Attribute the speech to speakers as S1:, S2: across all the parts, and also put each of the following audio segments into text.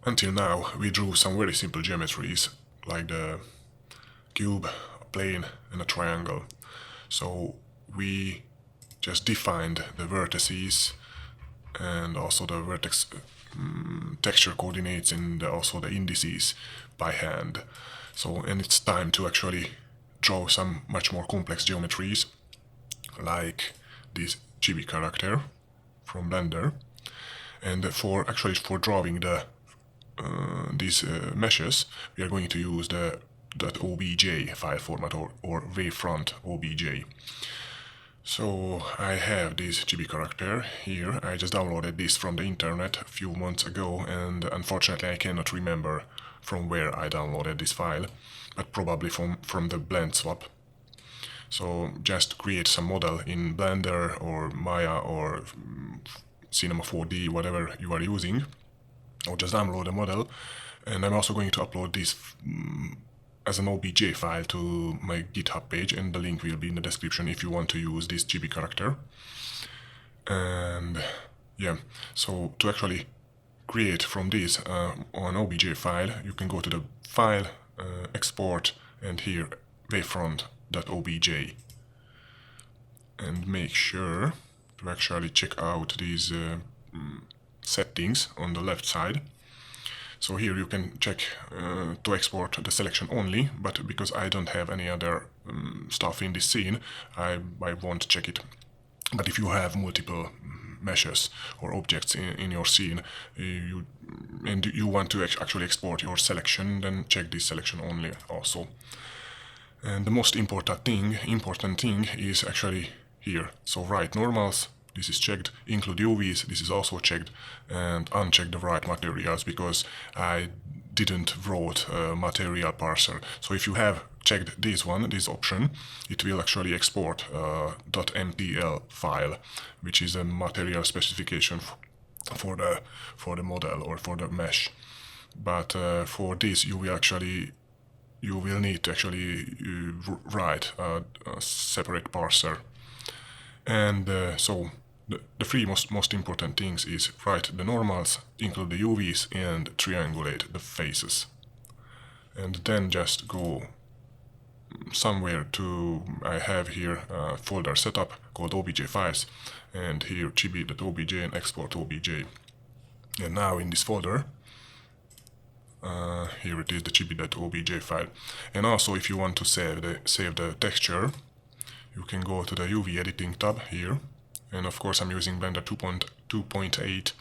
S1: Until now, we drew some very simple geometries, like the cube, a plane, and a triangle. So we just defined the vertices and also the vertex texture coordinates and also the indices by hand. So, and it's time to actually draw some much more complex geometries, like this chibi character from Blender. And for drawing these meshes, we are going to use the .obj file format or wavefront obj. So I have this chibi character here. I just downloaded this from the internet a few months ago, and unfortunately I cannot remember from where I downloaded this file, but probably from the blend swap. So just create some model in Blender or Maya or Cinema 4D, whatever you are using, or just download a model. And I'm also going to upload this as an OBJ file to my GitHub page, and the link will be in the description if you want to use this chibi character. And yeah, so to actually create from this on OBJ file, you can go to the file, export, and here wavefront.obj, and make sure to actually check out these settings on the left side. So here you can check to export the selection only, but because I don't have any other stuff in this scene, I won't check it. But if you have multiple meshes or objects in your scene, and you want to actually export your selection, then check this selection only also. And the most important thing is actually here. So write normals, this is checked, include UVs, this is also checked, and uncheck the write materials because I didn't wrote a material parser. So if you have checked this option, it will actually export a .mtl file, which is a material specification for the model or for the mesh. But for this you will need to actually write a separate parser. And so the three most important things is write the normals, include the UVs, and triangulate the faces. And then just go somewhere to, I have here a folder setup called obj files, and here chibi.obj and export obj. And now in this folder, here it is, the chibi.obj file. And also if you want to save the texture, you can go to the UV editing tab here, and of course I'm using Blender 2.8,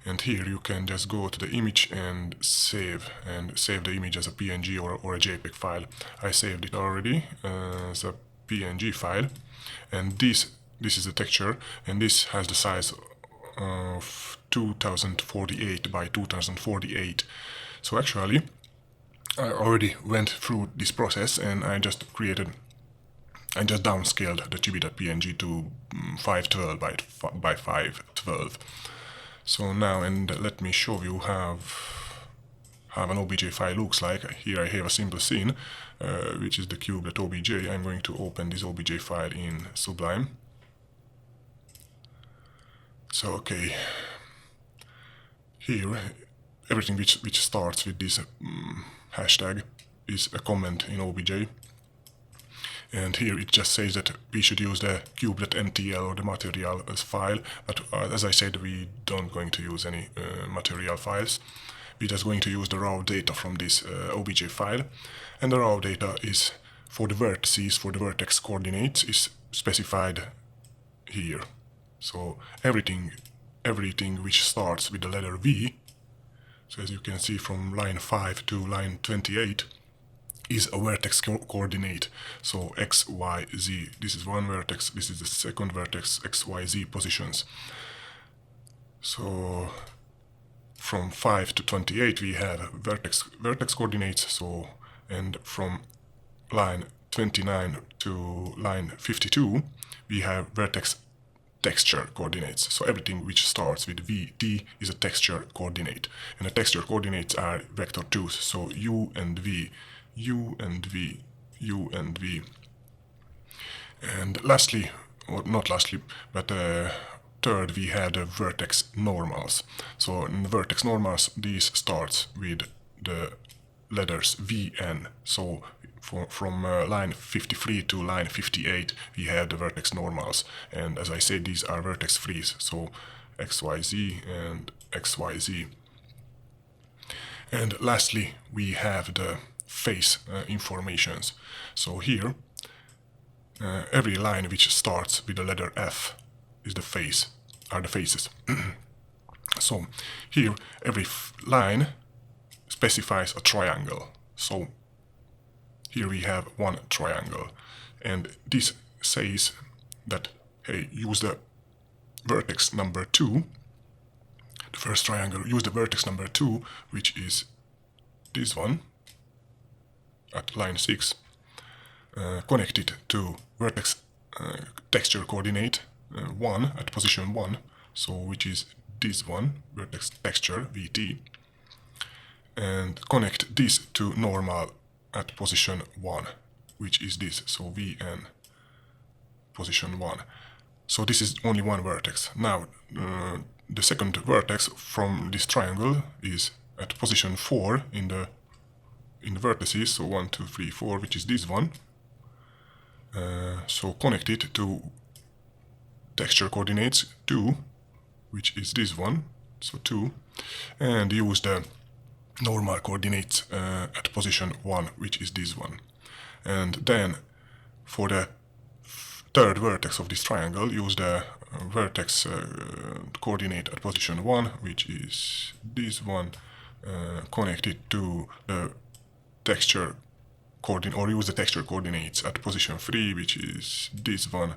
S1: and here you can just go to the image and save the image as a PNG or a JPEG file. I saved it already as a PNG file, and this is the texture, and this has the size of 2048 by 2048. So actually I already went through this process, and I just downscaled the chibi.png to 512 by 512. So now, and let me show you how an obj file looks like. Here I have a simple scene, which is the cube.obj. I'm going to open this obj file in Sublime. So okay, here everything which starts with this hashtag is a comment in obj. And here it just says that we should use the cube.mtl or the material as file, but as I said, we don't going to use any material files. We're just going to use the raw data from this obj file, and the raw data is for the vertices, for the vertex coordinates, is specified here. So everything which starts with the letter V, so as you can see from line 5 to line 28, is a vertex coordinate. So x, y, z. This is one vertex, this is the second vertex, x, y, z positions. So from 5 to 28 we have vertex coordinates. So, and from line 29 to line 52 we have vertex texture coordinates. So everything which starts with VT is a texture coordinate, and the texture coordinates are vector 2s. So u and v, u and v, u and v. And lastly, or not lastly, but third we have the vertex normals. So in the vertex normals, these starts with the letters VN. So from line 53 to line 58 we have the vertex normals, and as I said, these are vertex frees, so XYZ and XYZ. And lastly we have the face informations. So here every line which starts with the letter F is the face, are the faces. So here every line specifies a triangle. So here we have one triangle, and this says that, hey, use the vertex number 2, the first triangle, use the vertex number 2, which is this one at line 6, connect it to vertex texture coordinate 1 at position 1, so which is this one, vertex texture VT, and connect this to normal at position 1, which is this, so VN position 1. So this is only one vertex. Now the second vertex from this triangle is at position 4 in the vertices, so 1, 2, 3, 4, which is this one. So connect it to texture coordinates 2, which is this one, so 2, and use the normal coordinates at position 1, which is this one. And then for the third vertex of this triangle, use the vertex coordinate at position 1, which is this one, connect it to the texture coordinate, or use the texture coordinates at position 3, which is this one,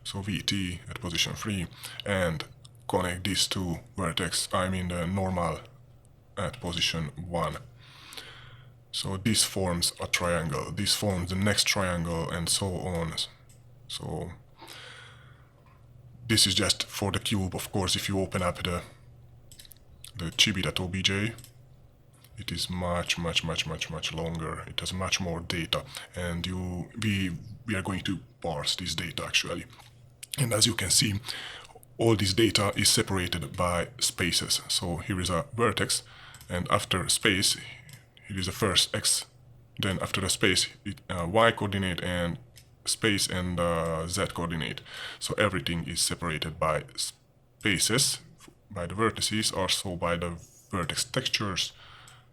S1: so VT at position 3, and connect these two vertex, the normal at position 1. So this forms a triangle, this forms the next triangle, and so on. So this is just for the cube. Of course, if you open up the chibi.obj, it is much longer. It has much more data, and we are going to parse this data actually. And as you can see, all this data is separated by spaces. So here is a vertex, and after space, here is the first X. Then after the space, Y coordinate, and space, and Z coordinate. So everything is separated by spaces, by the vertices, also by the vertex textures,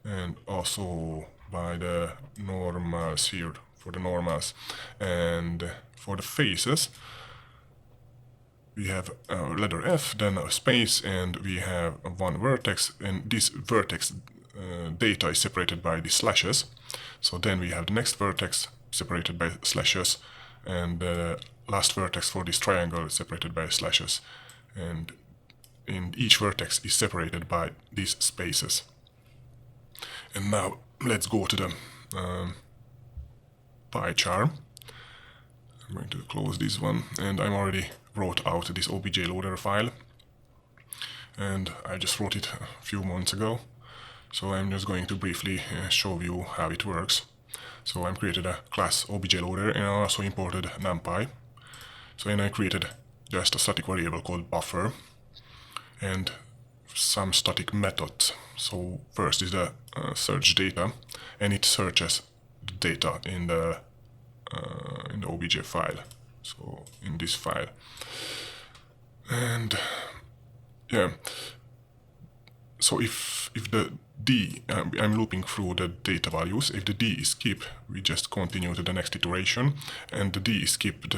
S1: and also by the normals here, for the normals. And for the faces, we have letter F, then a space, and we have one vertex, and this vertex data is separated by the slashes. So then we have the next vertex separated by slashes, and the last vertex for this triangle is separated by slashes, and in each vertex is separated by these spaces. And now let's go to the pie chart. I'm going to close this one, and I'm already wrote out this OBJ loader file, and I just wrote it a few months ago, so I'm just going to briefly show you how it works. So I created a class OBJ loader, and I also imported NumPy. So and I created just a static variable called buffer and some static methods. So first is the search data, and it searches the data in the OBJ file, so in this file. And yeah, so if the D, I'm looping through the data values. If the D is skipped, we just continue to the next iteration, and the D is skipped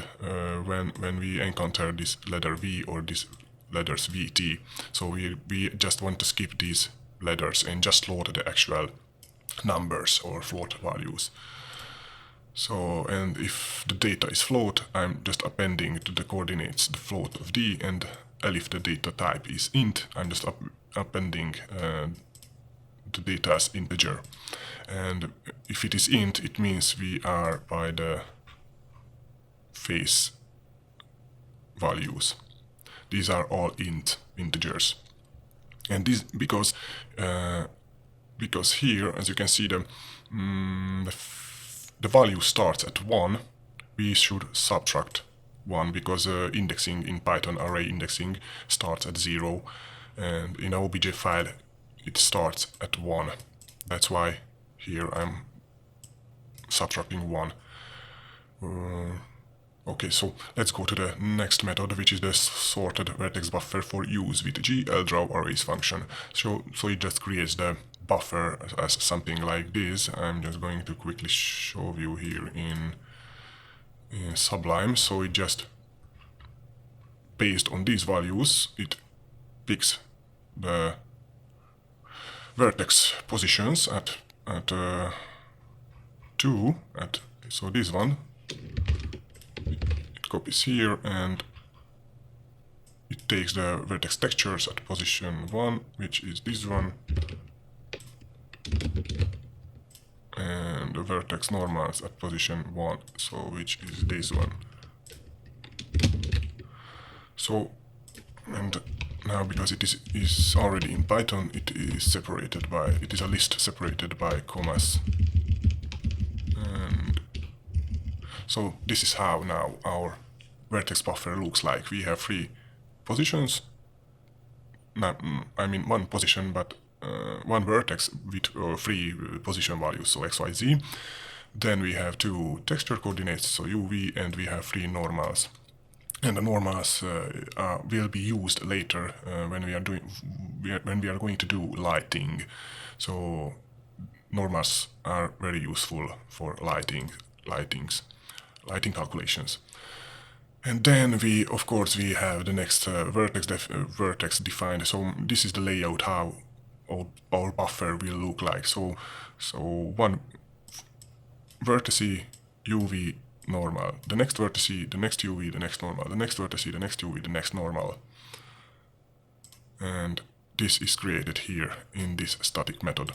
S1: when we encounter this letter V or this letters VT. So we just want to skip these letters and just load the actual numbers or float values. So, and if the data is float, I'm just appending to the coordinates the float of D, and if the data type is int, I'm just appending the data as integer. And if it is int, it means we are by the face values. These are all integers. And this because here, as you can see, the value starts at 1, we should subtract 1 because indexing in Python, array indexing, starts at 0, and in a OBJ file it starts at 1. That's why here I'm subtracting 1. Okay, so let's go to the next method, which is the sorted vertex buffer for use with GL draw arrays function. So it just creates the buffer as something like this. I'm just going to quickly show you here in Sublime. So it just, based on these values, it picks the vertex positions at 2, so this one, it copies here, and it takes the vertex textures at position 1, which is this one, and the vertex normals at position 1, so which is this one. So, and now because it is already in Python, it is a list separated by commas. And so this is how now our vertex buffer looks like. We have 3 positions. I mean 1 position, but 1 vertex with 3 position values, so x, y, z. Then we have 2 texture coordinates, so UV, and we have 3 normals. And the normals will be used later when we are going to do lighting. So normals are very useful for lighting calculations. And then we have the next vertex defined. So this is the layout how our buffer will look like. So 1 vertex UV normal, the next vertex, the next UV, the next normal, the next vertex, the next UV, the next normal. And this is created here in this static method.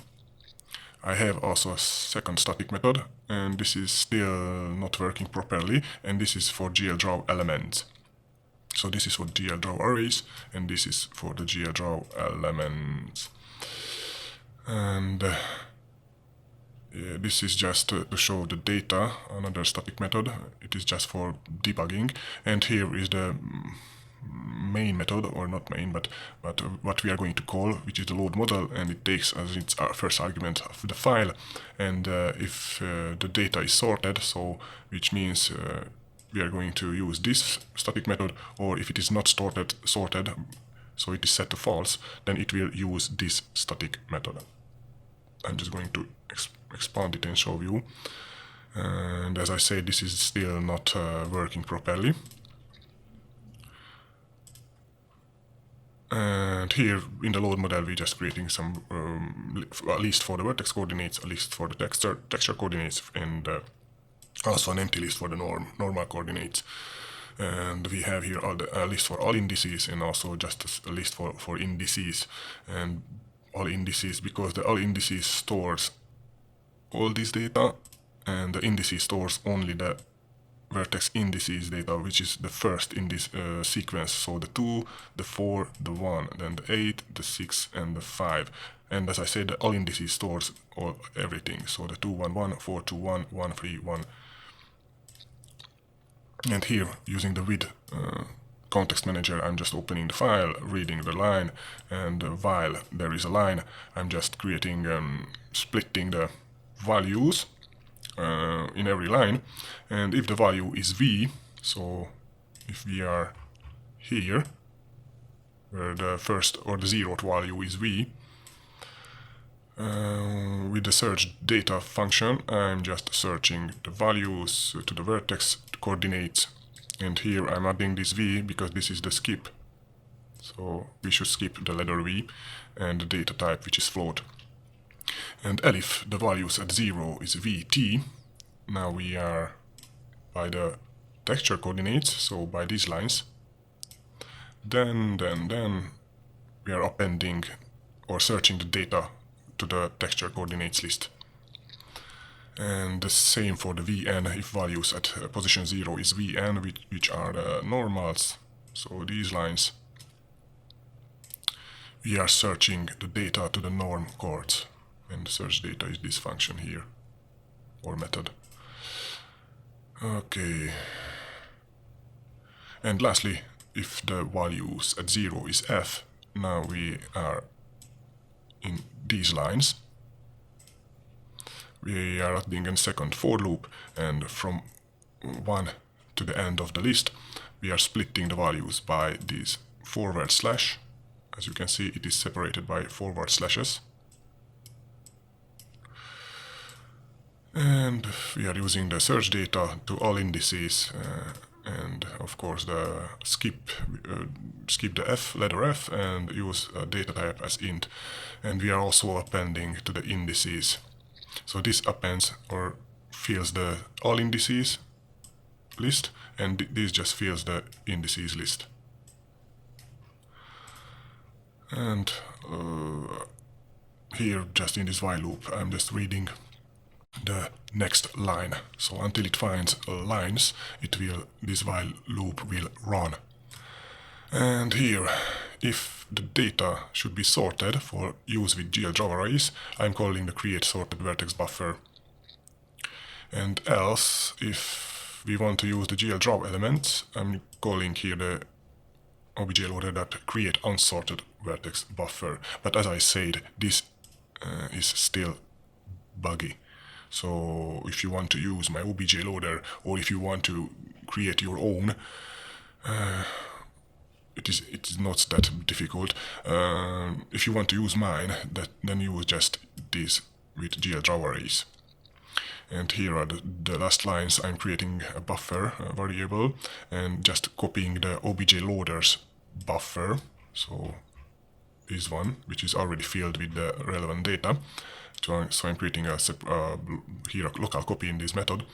S1: I have also a second static method, and this is still not working properly, and this is for GL draw elements. So this is for GL draw arrays, and this is for the GL draw elements. And this is just to show the data, another static method. It is just for debugging, and here is the main method, or not main, but what we are going to call, which is the load model, and it takes as its first argument of the file. And if the data is sorted, so which means we are going to use this static method, or if it is not sorted, so it is set to false, then it will use this static method. I'm just going to expand it and show you. And as I said, this is still not working properly. And here in the load model, we're just creating some a list for the vertex coordinates, a list for the texture coordinates, and also an empty list for the normal coordinates. And we have here a list for all indices, and also just a list for indices. And all indices, because the all indices stores all this data, and the indices stores only the vertex indices data, which is the first in this sequence. So the 2, the 4, the 1, then the 8, the 6, and the 5. And as I said, the all indices stores everything. So the 2, 1, 1, 4, 2, 1, 1, 3, 1. And here, using the with context manager, I'm just opening the file, reading the line, and while there is a line, I'm just creating, splitting the values in every line. And if the value is v, so if we are here, where the first or the 0th value is v, with the search data function, I'm just searching the values to the vertex coordinates, and here I'm adding this v because this is the skip, so we should skip the letter v, and the data type, which is float. And elif the values at 0 is vt. Now we are by the texture coordinates, so by these lines. Then we are appending or searching the data to the texture coordinates list. And the same for the vn, if values at position 0 is vn, which are the normals, so these lines. We are searching the data to the norm coords, and the search data is this function here, or method. Okay. And lastly, if the values at 0 is f, now we are in these lines. We are adding a second for loop, and from 1 to the end of the list, we are splitting the values by these forward slash. As you can see, it is separated by forward slashes. And we are using the search data to all indices, and of course the skip the f, letter f, and use data type as int. And we are also appending to the indices. So this appends or fills the all indices list, and this just fills the indices list. And here, just in this while loop, I'm just reading the next line. So until it finds lines, this while loop will run. And here, if the data should be sorted for use with GL Java arrays, I'm calling the create sorted vertex buffer. And else, if we want to use the GL Java elements, I'm calling here the OBJ loader that create unsorted vertex buffer. But as I said, this is still buggy. So if you want to use my OBJ loader, or if you want to create your own, it is not that difficult. If you want to use mine, then use just this with GL Java arrays. And here are the last lines. I'm creating a buffer variable and just copying the OBJ loader's buffer. So this one, which is already filled with the relevant data. So I'm creating here a local copy in this method,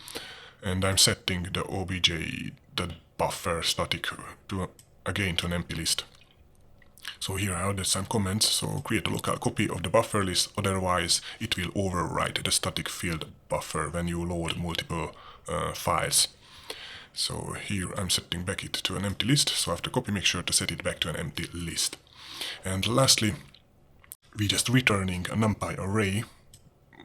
S1: and I'm setting the OBJ, the buffer static, to again to an empty list. So here I added some comments. So create a local copy of the buffer list, otherwise it will overwrite the static field buffer when you load multiple files. So here I'm setting back it to an empty list. So after copy, make sure to set it back to an empty list. And lastly, we just returning a NumPy array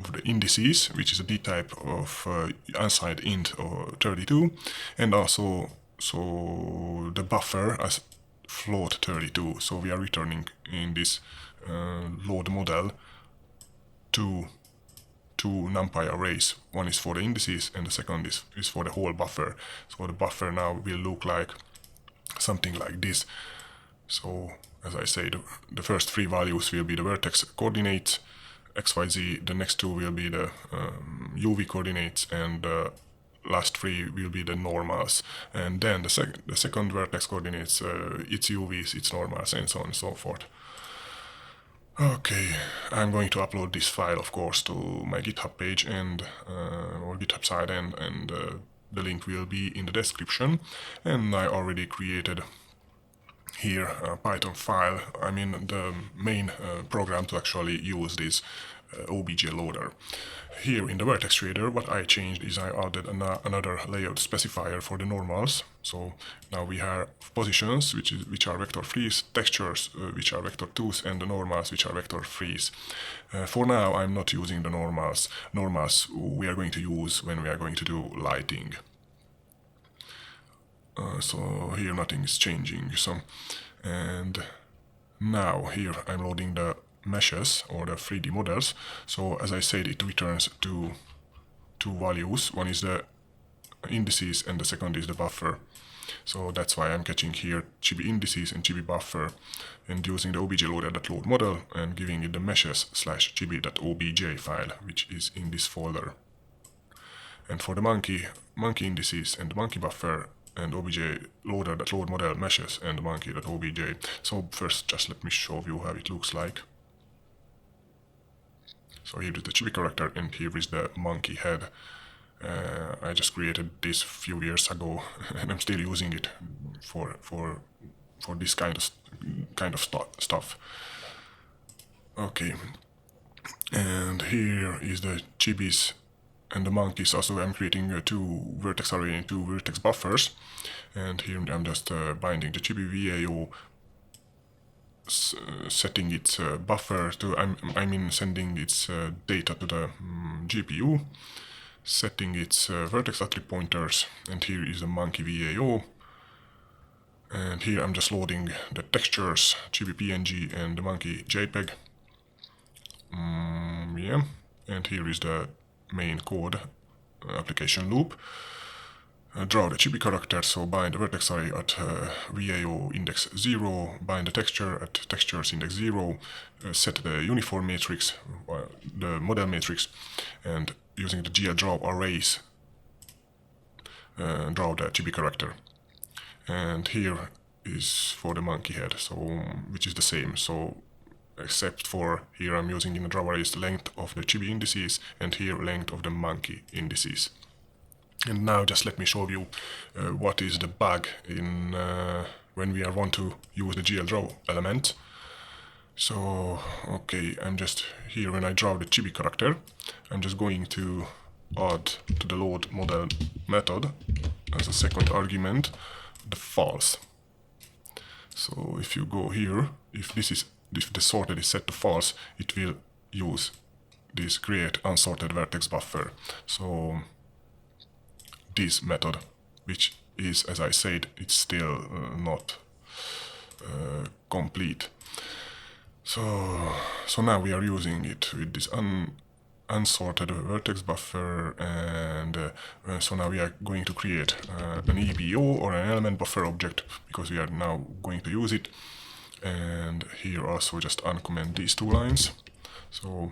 S1: of the indices, which is a D type of unsigned int or 32, and also so the buffer as float 32. So we are returning in this load model two NumPy arrays. One is for the indices and the second is for the whole buffer. So the buffer now will look like something like this. So as I said, the first three values will be the vertex coordinates, XYZ, the next two will be the UV coordinates, and the last three will be the normals. And then the second vertex coordinates, its UVs, its normals, and so on and so forth. Okay, I'm going to upload this file, of course, to my GitHub page and or GitHub site, and the link will be in the description. And I already created here a Python file, I mean the main program to actually use this OBJ loader. Here in the vertex shader, what I changed is I added another layout specifier for the normals. So now we have positions, which are vector 3s, textures, which are vector 2s, and the normals, which are vector 3s. For now, I'm not using the normals. Normals we are going to use when we are going to do lighting. So here nothing is changing. So, and now here I'm loading the meshes or the 3D models. So as I said, it returns two values. One is the indices and the second is the buffer. So that's why I'm catching here chibi indices and chibi buffer, and using the obj loader.load model and giving it the meshes/chibi.obj file, which is in this folder. And for the monkey indices and the monkey buffer and obj loader.load model meshes and monkey.obj. So first, just let me show you how it looks like. So here is the chibi character and here is the monkey head. I just created this a few years ago and I'm still using it for this kind of stuff. Okay, and here is the chibis and the monkeys. Also, I'm creating two vertex array and two vertex buffers, and here I'm just binding the chibi VAO, setting its buffer to, I mean sending its data to the GPU, setting its vertex attribute pointers, and here is the monkey VAO, And here I'm just loading the textures, chibi PNG and the monkey JPEG. Yeah, and here is the main code application loop. Draw the chibi character, so bind the vertex array at VAO index 0, bind the texture at textures index 0, set the uniform matrix, the model matrix, and using the GL draw arrays, draw the chibi character. And here is for the monkey head, so which is the same. So except for here I'm using in the draw arrays the length of the chibi indices, and here length of the monkey indices. And now just let me show you what is the bug in when we want to use the GL draw element. So okay, I'm just here when I draw the chibi character, I'm just going to add to the load model method as a second argument the false. So if you go here, if the sorted is set to false, it will use this create unsorted vertex buffer. So this method, which is, as I said, it's still not complete. So now we are using it with this unsorted vertex buffer, and so now we are going to create an EBO or an element buffer object, because we are now going to use it. And here also just uncomment these two lines. So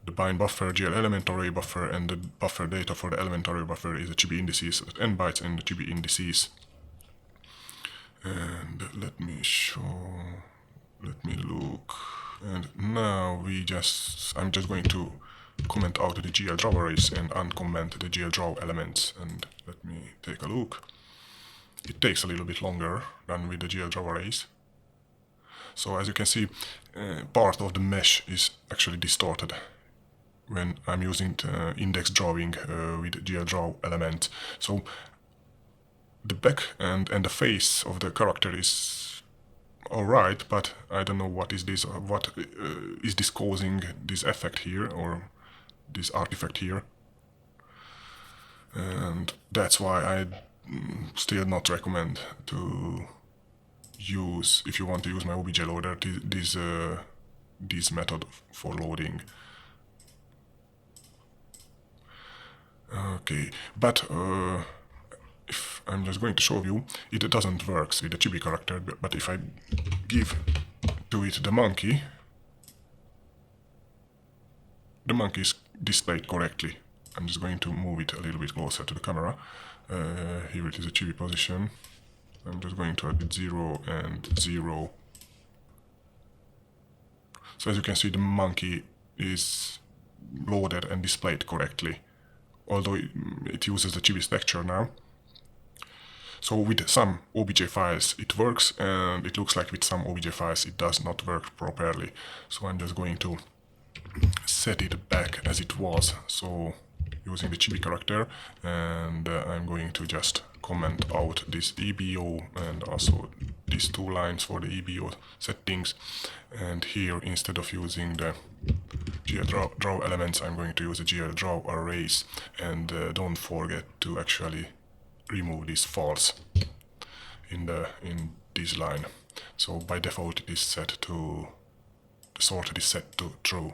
S1: the bind buffer, GL element array buffer, and the buffer data for the element array buffer is the chibi indices at n bytes and the chibi indices. And let me look. And now I'm just going to comment out the GL draw arrays and uncomment the GL draw elements. And let me take a look. It takes a little bit longer than with the GL draw arrays. So as you can see, part of the mesh is actually distorted when I'm using the index drawing with GL draw element. So the back and the face of the character is alright, but I don't know what is this, what is this causing this effect here, or this artifact here. And that's why I still not recommend to use, if you want to use my OBJ loader, this method for loading. Okay, but if I'm just going to show you, it doesn't work with the chibi character, but if I give to it the monkey is displayed correctly. I'm just going to move it a little bit closer to the camera. Here it is a chibi position. I'm just going to add 0 and 0. So as you can see, the monkey is loaded and displayed correctly, although it uses the chibi texture now. So with some OBJ files it works, and it looks like with some OBJ files it does not work properly. So I'm just going to set it back as it was, so using the chibi character, and I'm going to just comment out this EBO and also these two lines for the EBO settings. And here, instead of using the GL draw elements, I'm going to use the GL draw arrays. And don't forget to actually remove this false in this line. So by default it is set to, the sorted is set to true.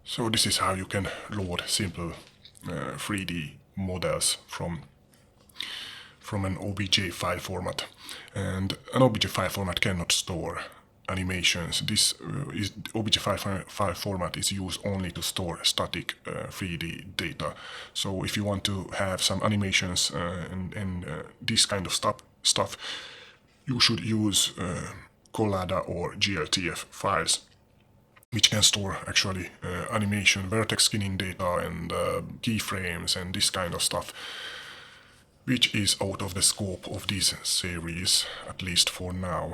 S1: So this is how you can load simple 3D models from an OBJ file format. And an OBJ file format cannot store animations. This OBJ file format is used only to store static 3D data. So if you want to have some animations and this kind of stuff, you should use Collada or GLTF files, which can store actually animation, vertex skinning data, and keyframes and this kind of stuff, which is out of the scope of this series, at least for now.